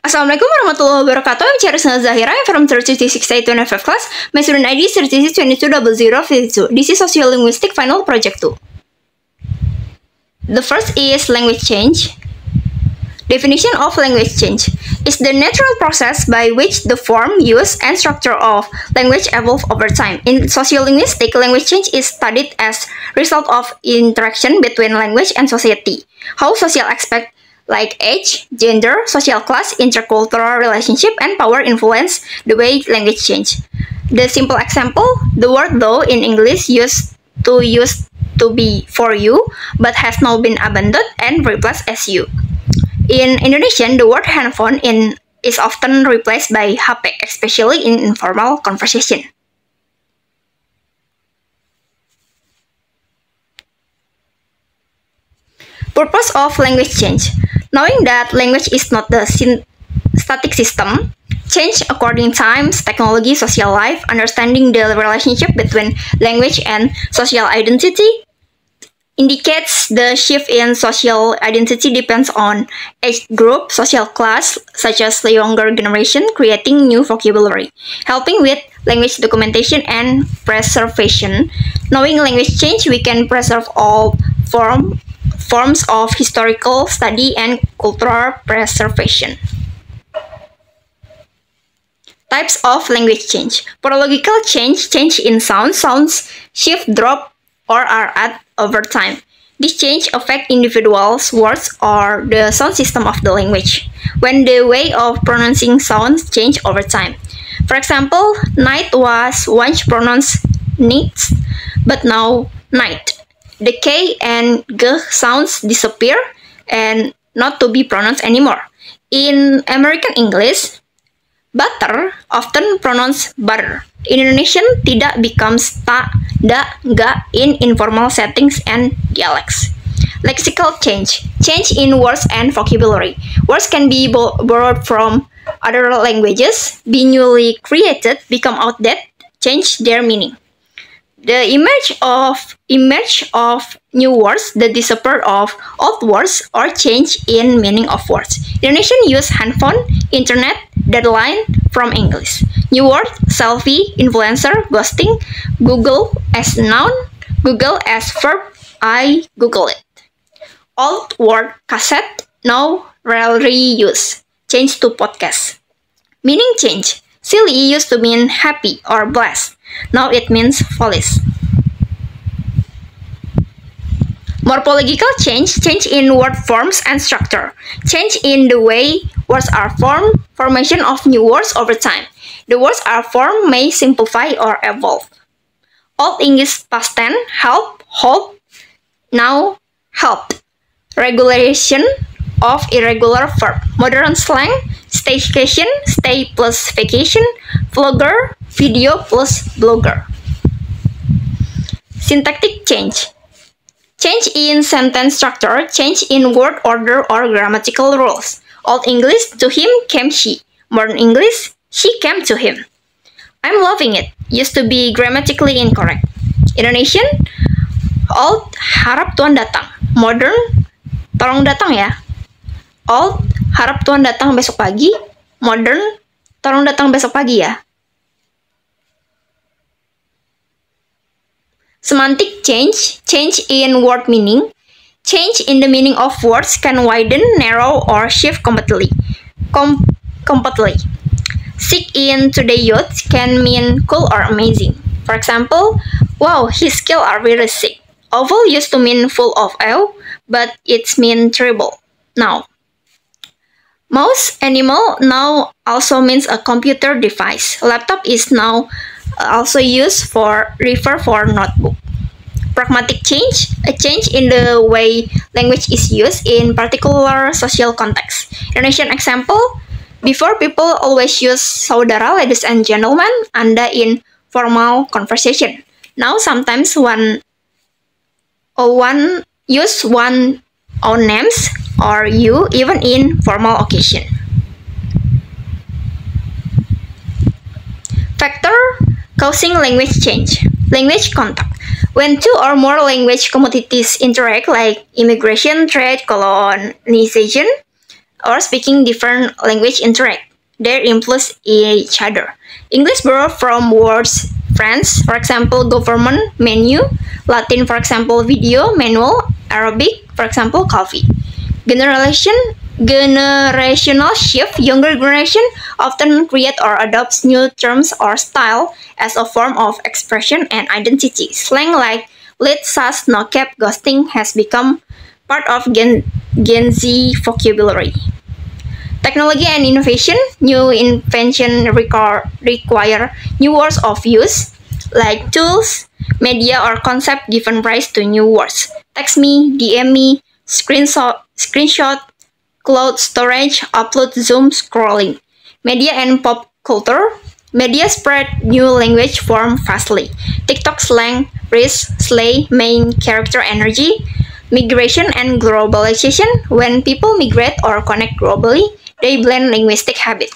Assalamualaikum warahmatullahi wabarakatuh. I'm Cherish Nasha Zahira. I'm from 36A25 class. My student ID is 36220052. This is Sociolinguistics final project 2. The first is language change. Definition of language change is the natural process by which the form, use, and structure of language evolve over time. In sociolinguistics, language change is studied as result of interaction between language and society. How social aspects like age, gender, social class, intercultural relationship, and power influence the way language change. The simple example, the word though in English used to be for you, but has now been abandoned and replaced as you. In Indonesian, the word handphone is often replaced by HP, especially in informal conversation. Purpose of language change. Knowing that language is not the static system, change according times, technology, social life, understanding the relationship between language and social identity indicates the shift in social identity depends on age group, social class, such as the younger generation, creating new vocabulary, helping with language documentation and preservation. Knowing language change, we can preserve all forms of historical study and cultural preservation. Types of language change. Prological change in sounds shift, drop, or are added over time. This change affects individuals' words or the sound system of the language, when the way of pronouncing sounds change over time. For example, night was once pronounced nights, but now night. The K and G sounds disappear and not to be pronounced anymore. In American English, butter often pronounced butter. In Indonesian, tidak becomes ta, da, ga in informal settings and dialects. Lexical change in words and vocabulary. Words can be borrowed from other languages, be newly created, become outdated, change their meaning. The image of new words, the disappear of old words, or change in meaning of words. Indonesian use handphone, internet, deadline from English. New word, selfie, influencer, ghosting, Google as noun, Google as verb, I Google it. Old word, cassette, now rarely used. Change to podcast. Meaning change. Silly used to mean happy or blessed. Now it means foolish. Morphological change in word forms and structure. Change in the way words are formed, formation of new words over time. The words are formed may simplify or evolve. Old English past tense, help, hope, now helped. Regulation of irregular verb. Modern slang, staycation, stay plus vacation, vlogger, video plus blogger. Syntactic change. Change in sentence structure, change in word order or grammatical rules. Old English, to him came she. Modern English, she came to him. I'm loving it, used to be grammatically incorrect. Indonesian, old, harap Tuhan datang. Modern, tolong datang ya. Old, harap Tuhan datang besok pagi. Modern, tolong datang besok pagi ya. Semantic change in word meaning. Change in the meaning of words can widen, narrow, or shift completely. Sick in today youth can mean cool or amazing. For example, wow, his skills are really sick. Awful used to mean full of awe, but it's mean terrible now. Mouse animal now also means a computer device. Laptop is now also used for notebook. Pragmatic change, a change in the way language is used in particular social context. Indonesian example, before people always use saudara, ladies and gentlemen, Anda in formal conversation. Now sometimes one use one own names or you even in formal occasion. Factor causing language change. Language contact. When two or more language commodities interact like immigration, trade, colonization, or speaking different language interact. They influence each other. English borrows from words friends, for example, government, menu, Latin, for example, video, manual, Arabic, for example, coffee. Generational shift. Younger generation often create or adopts new terms or style as a form of expression and identity. Slang like lit, sus, no cap, ghosting has become part of Gen Z vocabulary. Technology and innovation. New invention require new words of use, like tools, media, or concept given rise to new words. Text me, DM me, screenshot, cloud storage, upload, Zoom, scrolling. Media and pop culture. Media spread new language form fastly. TikTok slang, race, slay, main character energy. Migration and globalization. When people migrate or connect globally, they blend linguistic habit.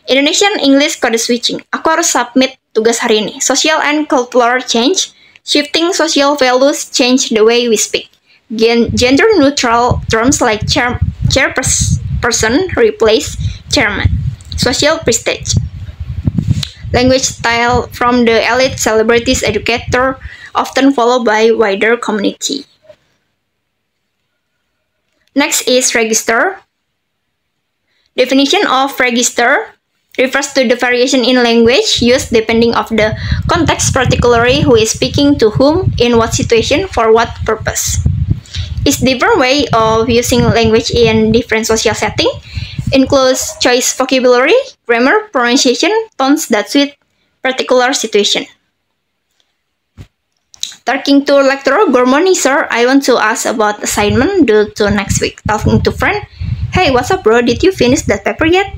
Indonesian English code switching. Aku harus submit tugas hari ini. Social and cultural change. Shifting social values change the way we speak. Gender neutral terms like chairperson replace chairman. Social prestige. Language style from the elite, celebrities, educator, often followed by wider community. Next is register. Definition of register refers to the variation in language used depending of the context, particularly who is speaking to whom, in what situation, for what purpose. It's different way of using language in different social setting, includes choice vocabulary, grammar, pronunciation, tones that suit particular situation. Talking to lecturer, good morning sir, I want to ask about assignment due to next week. Talking to friend, hey, what's up bro, did you finish that paper yet?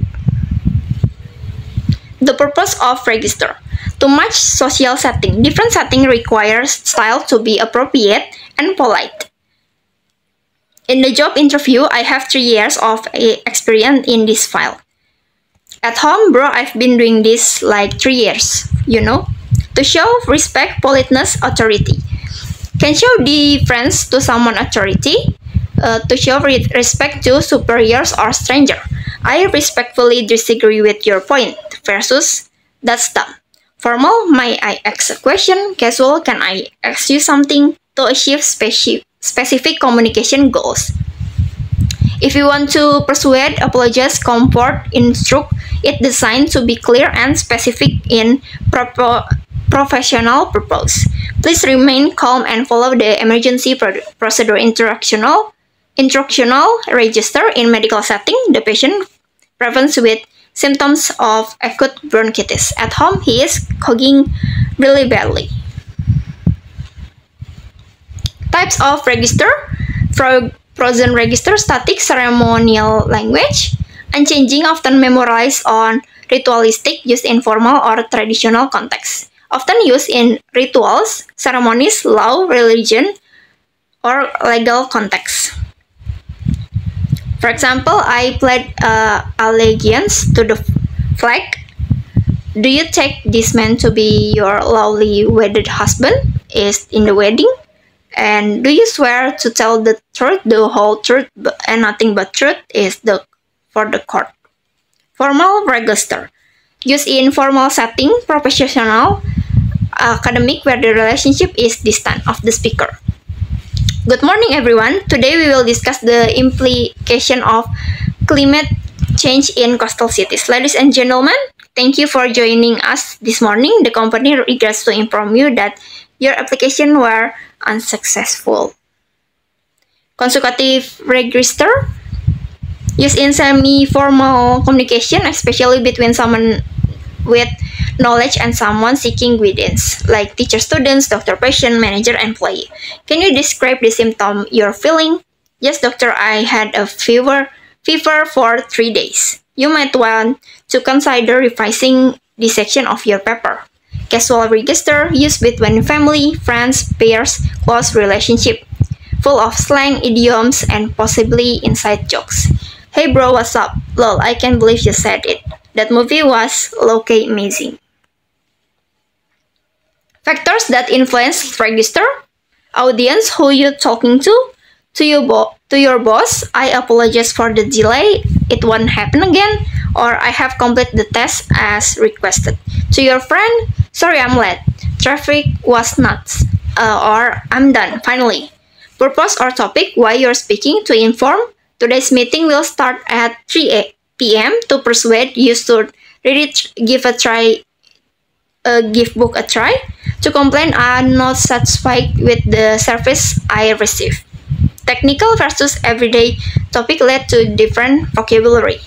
The purpose of register. To match social setting, different setting requires style to be appropriate and polite. In the job interview, I have 3 years of experience in this file. At home, bro, I've been doing this like 3 years, you know? To show respect, politeness, authority. Can show deference to someone authority. To show respect to superiors or stranger. I respectfully disagree with your point. Versus, that's dumb. Formal, may I ask a question? Casual, can I ask you something? To achieve specific communication goals. If you want to persuade, apologize, comfort, instruct, it's designed to be clear and specific in professional purpose. Please remain calm and follow the emergency procedure instructional register in medical setting. The patient presents with symptoms of acute bronchitis. At home, he is coughing really badly. Types of register. Frozen register, static ceremonial language. Unchanging, often memorized on ritualistic, used in formal or traditional contexts. Often used in rituals, ceremonies, law, religion, or legal contexts. For example, I pledge allegiance to the flag. Do you take this man to be your lawfully wedded husband? Is in the wedding? And do you swear to tell the truth, the whole truth, and nothing but truth? Is for the court. Formal register. Used in formal setting, professional, academic, where the relationship is distant of the speaker. Good morning, everyone. Today we will discuss the implication of climate change in coastal cities. Ladies and gentlemen, thank you for joining us this morning. The company regrets to inform you that your application were unsuccessful. Consecutive register. Used in semi-formal communication, especially between someone with knowledge and someone seeking guidance, like teacher, students, doctor, patient, manager, employee. Can you describe the symptom you're feeling? Yes, doctor, I had a fever for 3 days. You might want to consider revising this section of your paper. Casual register, used between family, friends, peers, close relationship, full of slang, idioms, and possibly inside jokes. Hey bro, what's up? Lol, I can't believe you said it. That movie was low-key amazing. Factors that influence register. Audience, who you talking to To your boss, I apologize for the delay, it won't happen again, or I have completed the test as requested. To your friend, sorry I'm late, traffic was nuts, or I'm done, finally. Purpose or topic, why you're speaking, to inform. Today's meeting will start at 3 p.m. to persuade you to read it, give book a try. To complain, I'm not satisfied with the service I received. Technical versus everyday topic led to different vocabulary.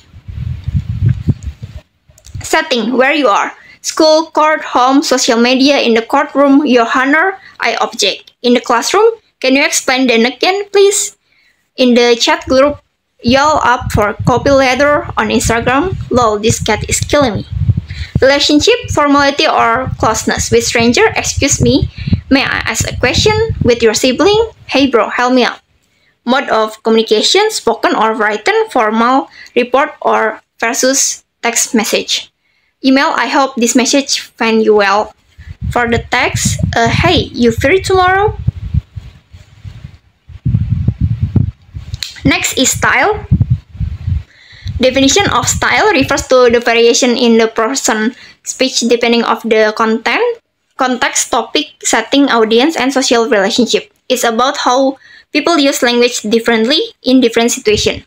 Setting, where you are. School, court, home, social media. In the courtroom, your honor, I object. In the classroom, can you explain then again, please? In the chat group, y'all up for copy letter. On Instagram, lol, this cat is killing me. Relationship, formality or closeness. With stranger, excuse me, may I ask a question? With your sibling, hey bro, help me out. Mode of communication, spoken or written, formal, report or versus text message. Email, I hope this message find you well. For the text, hey, you free tomorrow? Next is style. Definition of style refers to the variation in the person's speech depending on the content, context, topic, setting, audience, and social relationship. It's about how people use language differently in different situations.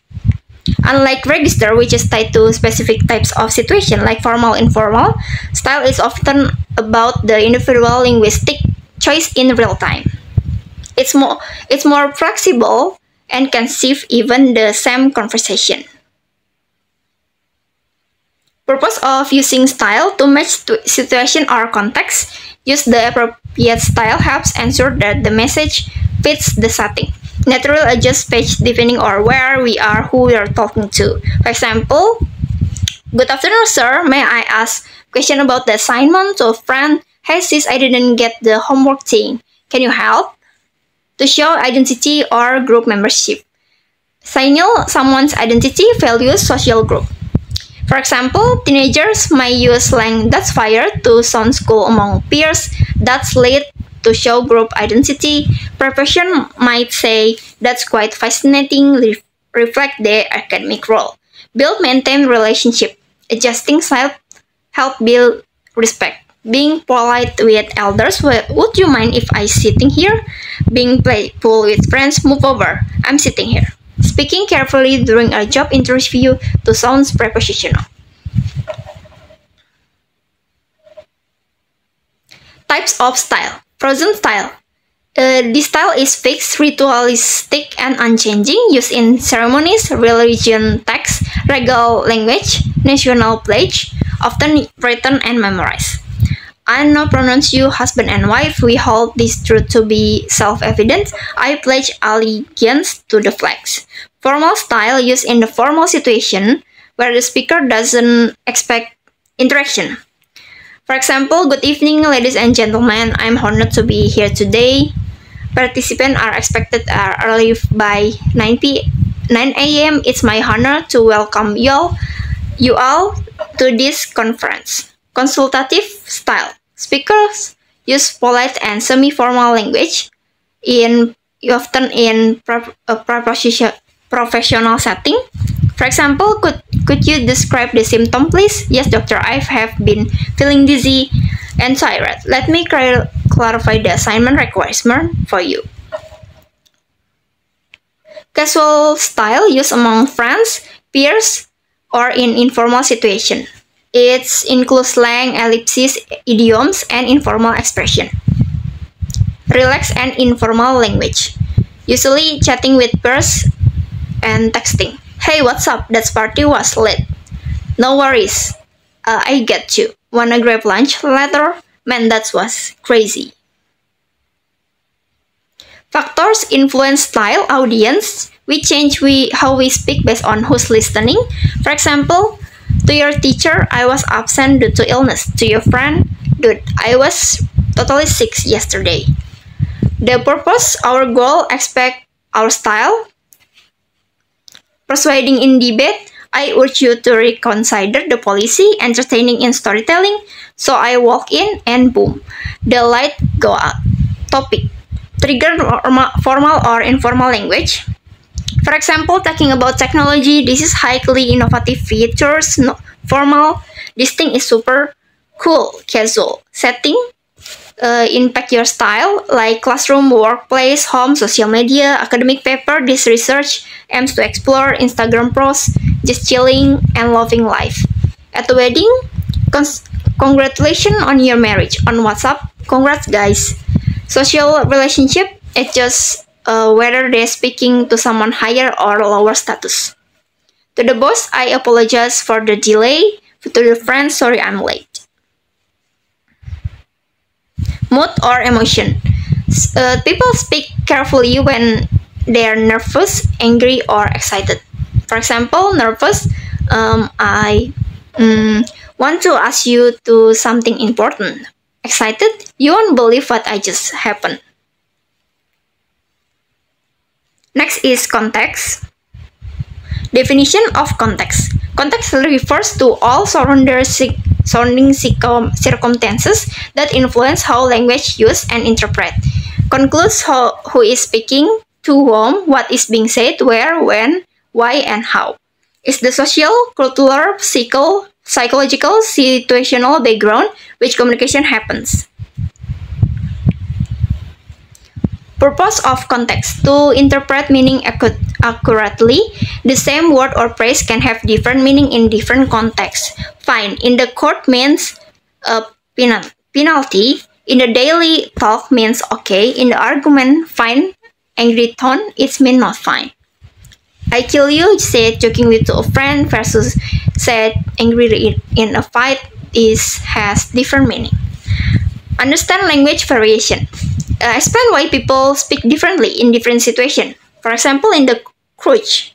Unlike register, which is tied to specific types of situation like formal, informal, style is often about the individual linguistic choice in real time. It's more flexible and can shift even the same conversation. Purpose of using style to match situation or context. Use the appropriate style helps ensure that the message fits the setting. Naturally adjust speech depending on where we are, who we are talking to. For example, good afternoon, sir. May I ask a question about the assignment to a friend? Hey sis, I didn't get the homework thing. Can you help? To show identity or group membership. Signal someone's identity, values, social group. For example, teenagers may use slang "that's fire" to sound cool among peers. That's lit to show group identity. Profession might say that's quite fascinating, reflect their academic role. Build, maintain relationship. Adjusting style help build respect. Being polite with elders, would you mind if I sitting here? Being playful with friends, move over, I'm sitting here. Speaking carefully during a job interview to sound prepositional. Types of style. Frozen style. This style is fixed, ritualistic, and unchanging, used in ceremonies, religion texts, regal language, national pledge, often written and memorized. I now pronounce you husband and wife. We hold this truth to be self-evident. I pledge allegiance to the flags. Formal style used in the formal situation where the speaker doesn't expect interaction. For example, good evening, ladies and gentlemen. I'm honored to be here today. Participants are expected early by 9 a.m. It's my honor to welcome you all to this conference. Consultative style. Speakers use polite and semi-formal language, often in a professional setting. For example, could you describe the symptom, please? Yes, doctor, I have been feeling dizzy and tired. Let me clarify the assignment requirement for you. Casual style used among friends, peers, or in informal situation. It includes slang, ellipses, idioms, and informal expression. Relaxed and informal language. Usually chatting with peers and texting. Hey, what's up? That party was lit. No worries. I get you. Wanna grab lunch later? Man, that was crazy. Factors influence style, audience. We change how we speak based on who's listening. For example, to your teacher, I was absent due to illness. To your friend, dude, I was totally sick yesterday. The purpose, our goal, expect our style. Persuading in debate, I urge you to reconsider the policy. Entertaining in storytelling, so I walk in and boom, the light go out. Topic, trigger formal or informal language. For example, talking about technology, this is highly innovative features, formal. This thing is super cool, casual. Setting, impact your style, like classroom, workplace, home, social media, academic paper. This research aims to explore Instagram pros, just chilling and loving life. At the wedding, congratulations on your marriage. On WhatsApp, congrats guys. Social relationship, it's just whether they're speaking to someone higher or lower status. To the boss, I apologize for the delay. To the friend, sorry I'm late. Mood or emotion. People speak carefully when they're nervous, angry, or excited. For example, nervous, I want to ask you to something important. Excited, you won't believe what I just happened. Next is context. Definition of context. Context refers to all surrounding circumstances that influence how language used and interpreted. Concludes who is speaking, to whom, what is being said, where, when, why, and how. Is the social, cultural, psychological, situational background which communication happens. Purpose of context. To interpret meaning accurately, the same word or phrase can have different meaning in different contexts. Fine in the court means penalty. In the daily talk means okay. In the argument, fine. Angry tone, it means not fine. I kill you, said joking with a friend versus said angry in a fight has different meaning. Understand language variation. Explain why people speak differently in different situations. For example, in the cruise.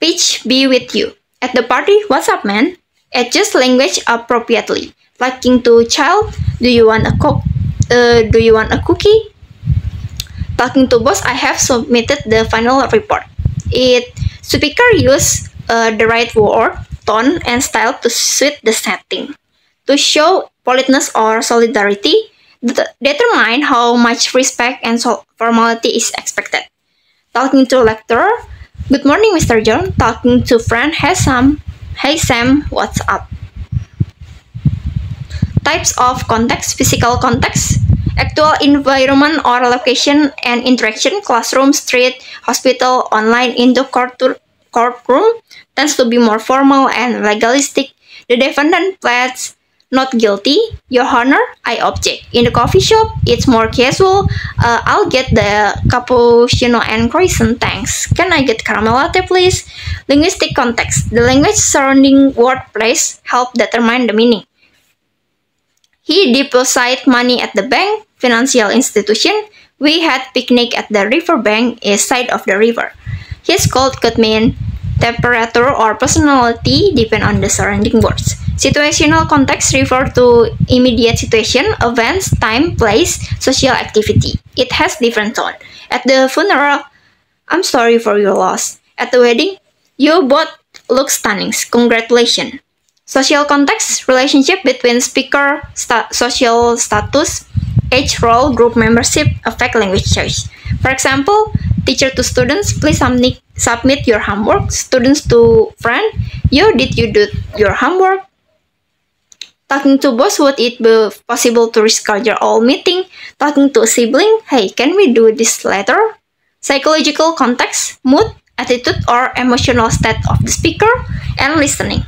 Peach, be with you. At the party, what's up, man? Adjust language appropriately. Talking to child, do you want a cookie? Talking to boss, I have submitted the final report. Speaker use the right word, tone, and style to suit the setting. To show politeness or solidarity, determine how much respect and formality is expected. Talking to lecturer, good morning, Mr. John. Talking to friend, hey Sam, what's up? Types of context. Physical context, actual environment or location and interaction, classroom, street, hospital, online, into courtroom, tends to be more formal and legalistic. The defendant pleads not guilty, your honor, I object. In the coffee shop, it's more casual. I'll get the cappuccino and croissant, thanks. Can I get caramel latte, please? Linguistic context. The language surrounding word place help determine the meaning. He deposited money at the bank, financial institution. We had picnic at the river bank, east side of the river. His cold could mean temperature or personality, depend on the surrounding words. Situational context refer to immediate situation, events, time, place, social activity. It has different tone. At the funeral, I'm sorry for your loss. At the wedding, you both look stunning. Congratulations. Social context, relationship between speaker, social status, age, role, group membership affect language choice. For example, teacher to students, please submit your homework. Students to friend, did you do your homework? Talking to boss, would it be possible to reschedule all meeting? Talking to a sibling, hey, can we do this later? Psychological context, mood, attitude, or emotional state of the speaker and listener.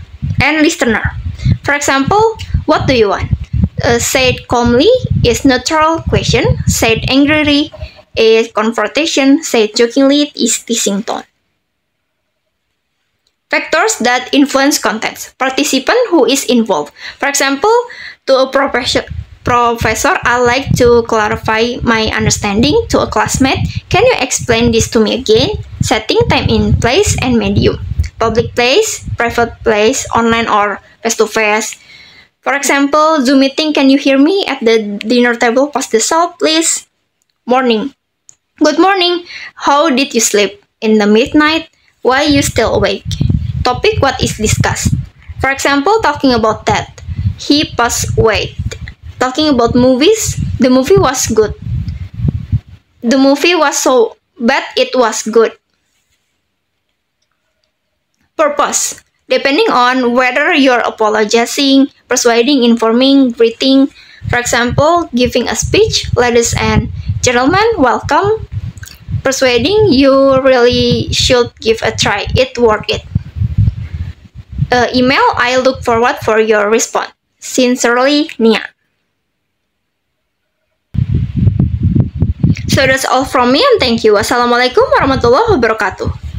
For example, what do you want? Said calmly is neutral question. Said angrily is confrontation. Said jokingly is teasing tone. Factors that influence context. Participant who is involved. For example, to a professor, I'd like to clarify my understanding. To a classmate, can you explain this to me again? Setting, time, in place, and medium. Public place, private place, online or face-to-face. For example, Zoom meeting, can you hear me? At the dinner table, pass the salt, please. Morning. Good morning. How did you sleep? In the midnight? Why you still awake? Topic, what is discussed? For example, talking about that. He passed away. Talking about movies. The movie was good. The movie was so bad it was good. Purpose. Depending on whether you're apologizing, persuading, informing, greeting, for example, giving a speech, ladies and gentlemen, welcome. Persuading, you really should give a try, it's worth it. Email, I look forward for your response. Sincerely, Nia. So that's all from me and thank you. Wassalamualaikum warahmatullahi wabarakatuh.